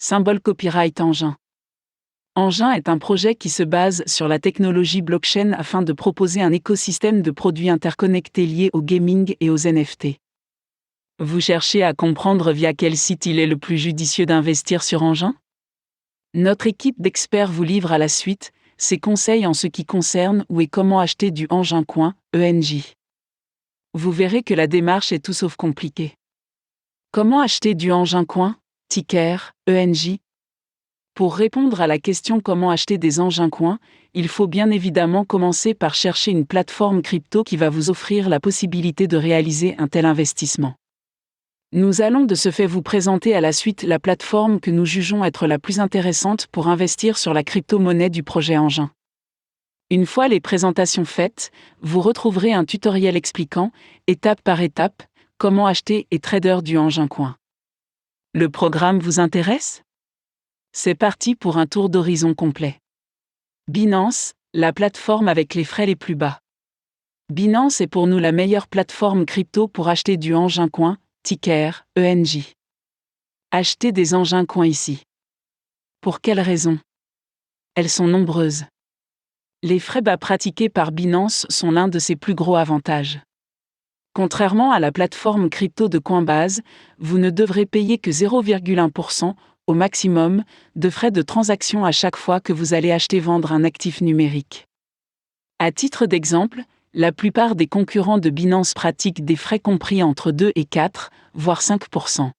Symbole copyright Engin. Engin est un projet qui se base sur la technologie blockchain afin de proposer un écosystème de produits interconnectés liés au gaming et aux NFT. Vous cherchez à comprendre via quel site il est le plus judicieux d'investir sur Engin ? Notre équipe d'experts vous livre à la suite ses conseils en ce qui concerne où et comment acheter du Engin Coin, ENJ. Vous verrez que la démarche est tout sauf compliquée. Comment acheter du Engin Coin, ticker, ENJ ? Pour répondre à la question comment acheter des engins coins, il faut bien évidemment commencer par chercher une plateforme crypto qui va vous offrir la possibilité de réaliser un tel investissement. Nous allons de ce fait vous présenter à la suite la plateforme que nous jugeons être la plus intéressante pour investir sur la crypto-monnaie du projet Engin. Une fois les présentations faites, vous retrouverez un tutoriel expliquant, étape par étape, comment acheter et trader du Engin Coin. Le programme vous intéresse ? C'est parti pour un tour d'horizon complet. Binance, la plateforme avec les frais les plus bas. Binance est pour nous la meilleure plateforme crypto pour acheter du Engin Coin, ticker, ENJ. Achetez des engins coins ici. Pour quelles raisons ? Elles sont nombreuses. Les frais bas pratiqués par Binance sont l'un de ses plus gros avantages. Contrairement à la plateforme crypto de Coinbase, vous ne devrez payer que 0,1%, au maximum, de frais de transaction à chaque fois que vous allez acheter-vendre un actif numérique. À titre d'exemple, la plupart des concurrents de Binance pratiquent des frais compris entre 2 et 4, voire 5%.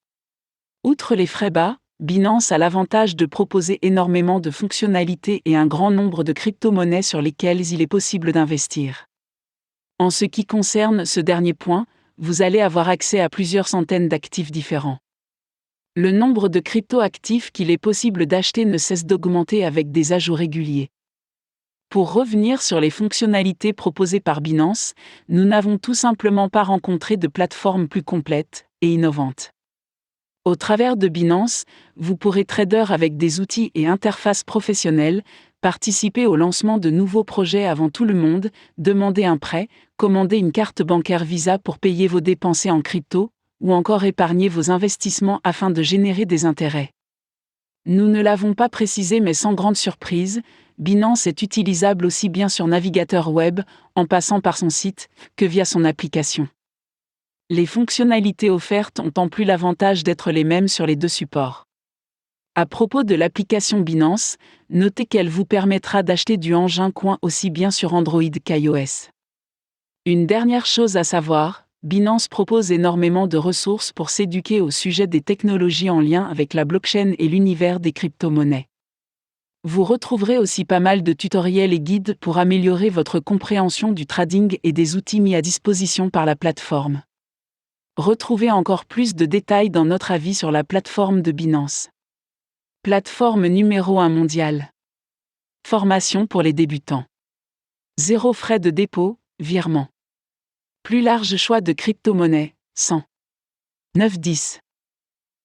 Outre les frais bas, Binance a l'avantage de proposer énormément de fonctionnalités et un grand nombre de crypto-monnaies sur lesquelles il est possible d'investir. En ce qui concerne ce dernier point, vous allez avoir accès à plusieurs centaines d'actifs différents. Le nombre de crypto-actifs qu'il est possible d'acheter ne cesse d'augmenter avec des ajouts réguliers. Pour revenir sur les fonctionnalités proposées par Binance, nous n'avons tout simplement pas rencontré de plateforme plus complète et innovante. Au travers de Binance, vous pourrez trader avec des outils et interfaces professionnelles, participer au lancement de nouveaux projets avant tout le monde, demander un prêt, commander une carte bancaire Visa pour payer vos dépenses en crypto, ou encore épargner vos investissements afin de générer des intérêts. Nous ne l'avons pas précisé mais sans grande surprise, Binance est utilisable aussi bien sur navigateur web, en passant par son site, que via son application. Les fonctionnalités offertes ont en plus l'avantage d'être les mêmes sur les deux supports. À propos de l'application Binance, notez qu'elle vous permettra d'acheter du Engin Coin aussi bien sur Android qu'iOS. Une dernière chose à savoir, Binance propose énormément de ressources pour s'éduquer au sujet des technologies en lien avec la blockchain et l'univers des crypto-monnaies. Vous retrouverez aussi pas mal de tutoriels et guides pour améliorer votre compréhension du trading et des outils mis à disposition par la plateforme. Retrouvez encore plus de détails dans notre avis sur la plateforme de Binance. Plateforme numéro 1 mondiale. Formation pour les débutants. 0 frais de dépôt, virement. Plus large choix de crypto-monnaies, 100. 9-10.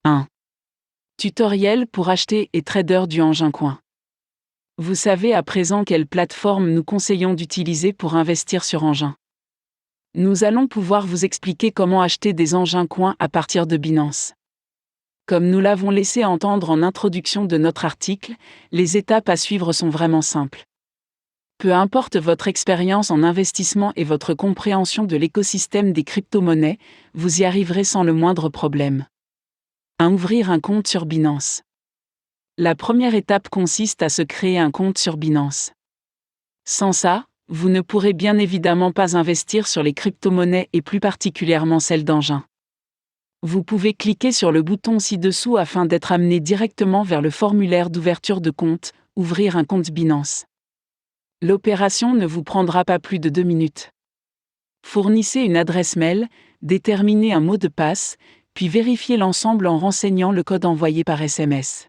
1. Tutoriel pour acheter et trader du Engin Coin. Vous savez à présent quelle plateforme nous conseillons d'utiliser pour investir sur Engin. Nous allons pouvoir vous expliquer comment acheter des engins coins à partir de Binance. Comme nous l'avons laissé entendre en introduction de notre article, les étapes à suivre sont vraiment simples. Peu importe votre expérience en investissement et votre compréhension de l'écosystème des crypto-monnaies, vous y arriverez sans le moindre problème. 1. Ouvrir un compte sur Binance. La première étape consiste à se créer un compte sur Binance. Sans ça, vous ne pourrez bien évidemment pas investir sur les crypto-monnaies et plus particulièrement celles d'Engin. Vous pouvez cliquer sur le bouton ci-dessous afin d'être amené directement vers le formulaire d'ouverture de compte, ouvrir un compte Binance. L'opération ne vous prendra pas plus de 2 minutes. Fournissez une adresse mail, déterminez un mot de passe, puis vérifiez l'ensemble en renseignant le code envoyé par SMS.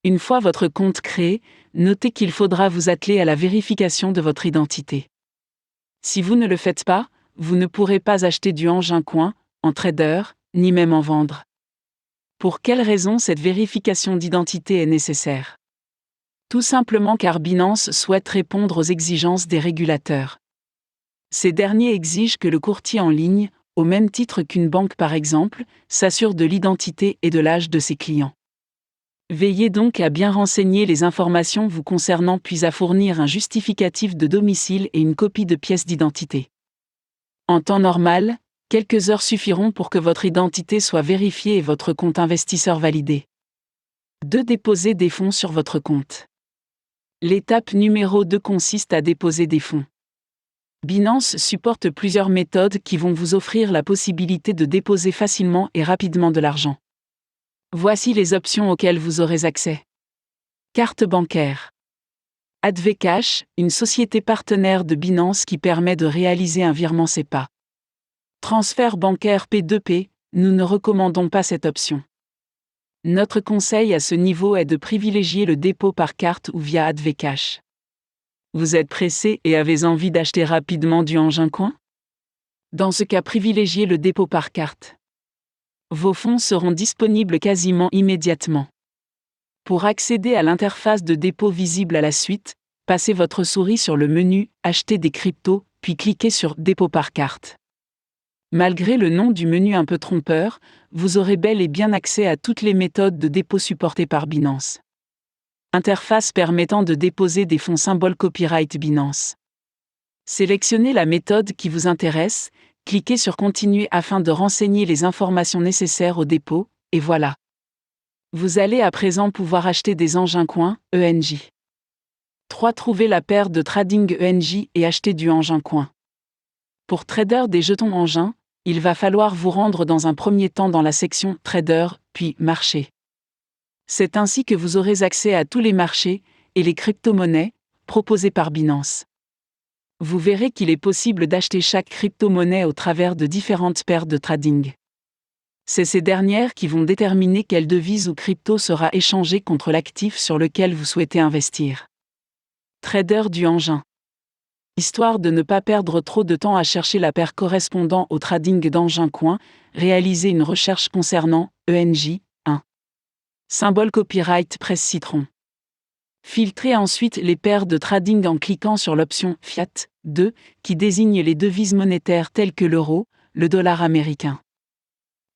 Une fois votre compte créé, notez qu'il faudra vous atteler à la vérification de votre identité. Si vous ne le faites pas, vous ne pourrez pas acheter du Engin Coin, en trader, ni même en vendre. Pour quelle raison cette vérification d'identité est nécessaire ? Tout simplement car Binance souhaite répondre aux exigences des régulateurs. Ces derniers exigent que le courtier en ligne, au même titre qu'une banque par exemple, s'assure de l'identité et de l'âge de ses clients. Veillez donc à bien renseigner les informations vous concernant puis à fournir un justificatif de domicile et une copie de pièce d'identité. En temps normal, quelques heures suffiront pour que votre identité soit vérifiée et votre compte investisseur validé. 2. Déposer des fonds sur votre compte. L'étape numéro 2 consiste à déposer des fonds. Binance supporte plusieurs méthodes qui vont vous offrir la possibilité de déposer facilement et rapidement de l'argent. Voici les options auxquelles vous aurez accès. Carte bancaire. Advcash, une société partenaire de Binance qui permet de réaliser un virement SEPA. Transfert bancaire P2P, nous ne recommandons pas cette option. Notre conseil à ce niveau est de privilégier le dépôt par carte ou via Advcash. Vous êtes pressé et avez envie d'acheter rapidement du Engin Coin? Dans ce cas, privilégiez le dépôt par carte. Vos fonds seront disponibles quasiment immédiatement. Pour accéder à l'interface de dépôt visible à la suite, passez votre souris sur le menu « Acheter des cryptos » puis cliquez sur « Dépôt par carte ». Malgré le nom du menu un peu trompeur, vous aurez bel et bien accès à toutes les méthodes de dépôt supportées par Binance. Interface permettant de déposer des fonds symbole copyright Binance. Sélectionnez la méthode qui vous intéresse, cliquez sur Continuer afin de renseigner les informations nécessaires au dépôt, et voilà. Vous allez à présent pouvoir acheter des engins coin, ENJ. 3. Trouver la paire de trading ENJ et acheter du engin coin. Pour trader des jetons engins, il va falloir vous rendre dans un premier temps dans la section Trader, puis Marché. C'est ainsi que vous aurez accès à tous les marchés et les crypto-monnaies proposés par Binance. Vous verrez qu'il est possible d'acheter chaque crypto-monnaie au travers de différentes paires de trading. C'est ces dernières qui vont déterminer quelle devise ou crypto sera échangée contre l'actif sur lequel vous souhaitez investir. Trader du engin. Histoire de ne pas perdre trop de temps à chercher la paire correspondant au trading d'engin coin, réalisez une recherche concernant ENJ 1. Symbole copyright presse citron. Filtrez ensuite les paires de trading en cliquant sur l'option Fiat 2, qui désigne les devises monétaires telles que l'euro, le dollar américain.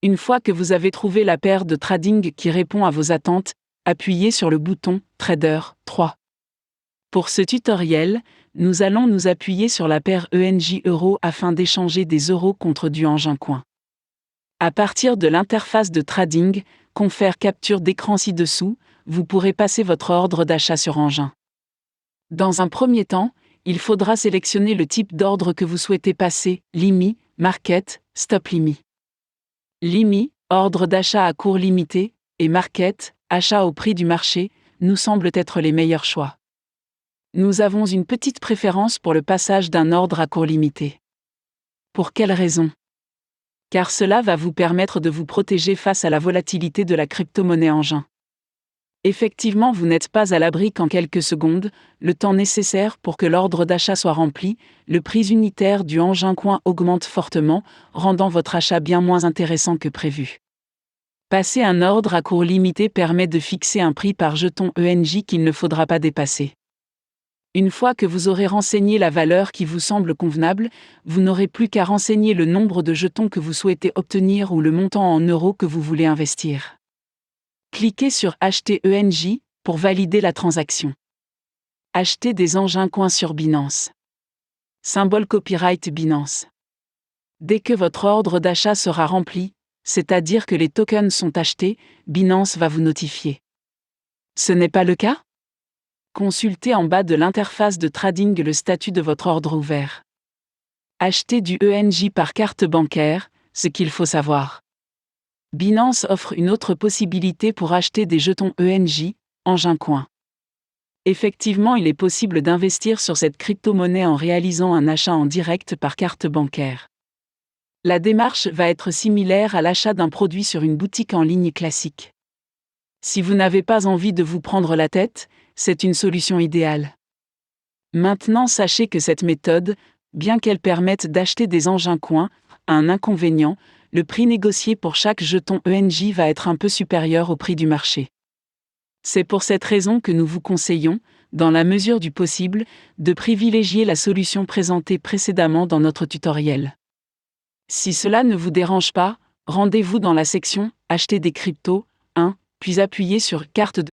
Une fois que vous avez trouvé la paire de trading qui répond à vos attentes, appuyez sur le bouton Trader 3. Pour ce tutoriel, nous allons nous appuyer sur la paire ENJ euro afin d'échanger des euros contre du engin coin. À partir de l'interface de trading, confère capture d'écran ci-dessous, vous pourrez passer votre ordre d'achat sur engin. Dans un premier temps, il faudra sélectionner le type d'ordre que vous souhaitez passer, LIMI, Market, Stop LIMI. LIMI, ordre d'achat à cours limité, et Market, achat au prix du marché, nous semblent être les meilleurs choix. Nous avons une petite préférence pour le passage d'un ordre à cours limité. Pour quelle raison? Car cela va vous permettre de vous protéger face à la volatilité de la crypto-monnaie engin. Effectivement, vous n'êtes pas à l'abri qu'en quelques secondes, le temps nécessaire pour que l'ordre d'achat soit rempli, le prix unitaire du engin coin augmente fortement, rendant votre achat bien moins intéressant que prévu. Passer un ordre à cours limité permet de fixer un prix par jeton ENJ qu'il ne faudra pas dépasser. Une fois que vous aurez renseigné la valeur qui vous semble convenable, vous n'aurez plus qu'à renseigner le nombre de jetons que vous souhaitez obtenir ou le montant en euros que vous voulez investir. Cliquez sur Acheter ENJ pour valider la transaction. Acheter des engins coin sur Binance. Symbole copyright Binance. Dès que votre ordre d'achat sera rempli, c'est-à-dire que les tokens sont achetés, Binance va vous notifier. Ce n'est pas le cas? Consultez en bas de l'interface de trading le statut de votre ordre ouvert. Acheter du ENJ par carte bancaire, ce qu'il faut savoir. Binance offre une autre possibilité pour acheter des jetons ENJ, engin coin. Effectivement, il est possible d'investir sur cette crypto-monnaie en réalisant un achat en direct par carte bancaire. La démarche va être similaire à l'achat d'un produit sur une boutique en ligne classique. Si vous n'avez pas envie de vous prendre la tête, c'est une solution idéale. Maintenant, sachez que cette méthode, bien qu'elle permette d'acheter des engins coin, a un inconvénient, le prix négocié pour chaque jeton ENJ va être un peu supérieur au prix du marché. C'est pour cette raison que nous vous conseillons, dans la mesure du possible, de privilégier la solution présentée précédemment dans notre tutoriel. Si cela ne vous dérange pas, rendez-vous dans la section « Acheter des cryptos » 1, puis appuyer sur Carte de